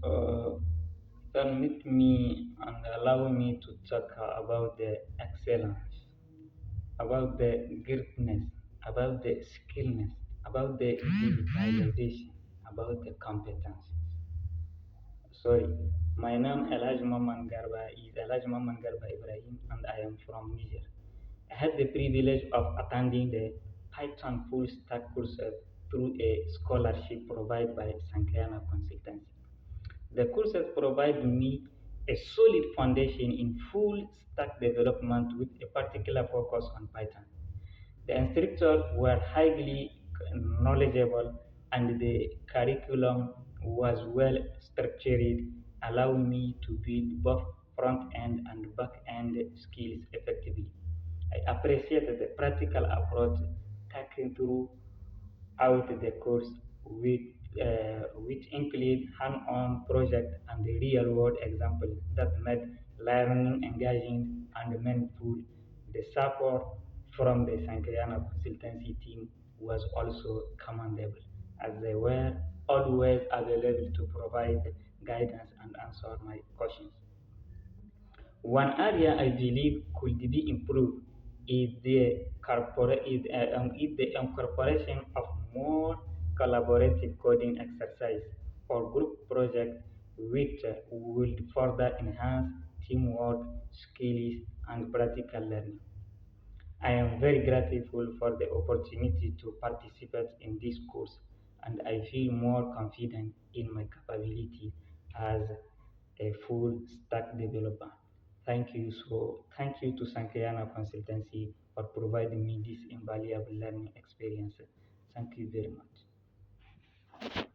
Uh, Permit me and allow me to talk about the excellence, about the greatness, about the skillness, about the digitalization, about the competence. Sorry, my name Elijah Maman Garba Ibrahim, and I am from Niger. I had the privilege of attending the Python full stack course through a scholarship provided by Sankayana Consultancy. The courses provide me a solid foundation in full stack development with a particular focus on Python. The instructors were highly knowledgeable and the curriculum was well structured, allowing me to build both front end and back end skills effectively. I appreciated the practical approach taken throughout the course, which include hand-on projects and real-world examples that made learning engaging and meaningful. The support from the Sankayana consultancy team was also commendable, as they were always available to provide guidance and answer my questions. One area I believe could be improved is the incorporation of more collaborative coding exercise or group projects which would further enhance teamwork, skills, and practical learning. I am very grateful for the opportunity to participate in this course, and I feel more confident in my capability as a full stack developer. Thank you to Sankayana Consultancy for providing me this invaluable learning experience. Thank you very much.